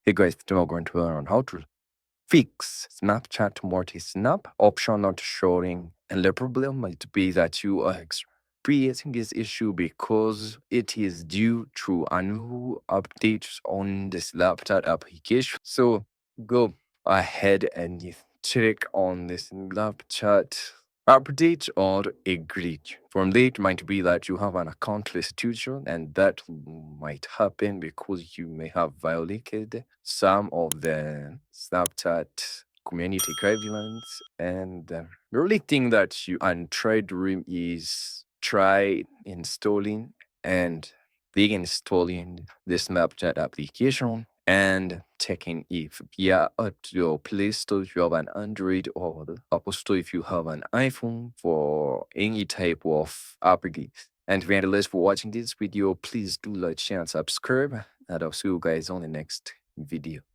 Hey guys, today we're going to learn on how to fix Snapchat multi-snap option not showing. And the problem might be that you are experiencing this issue because it is due to a new update on the Snapchat application. So go ahead and check on this Snapchat update or a glitch. From there, it might be that you have an account restitution, and that might happen because you may have violated some of the Snapchat community guidelines. And the only thing that you can try doing is try installing and reinstalling the Snapchat application and checking if at your Play Store if you have an Android or the Apple Store if you have an iPhone for any type of application. And thanks for watching this video. Please do like, share, and subscribe. And I'll see you guys on the next video.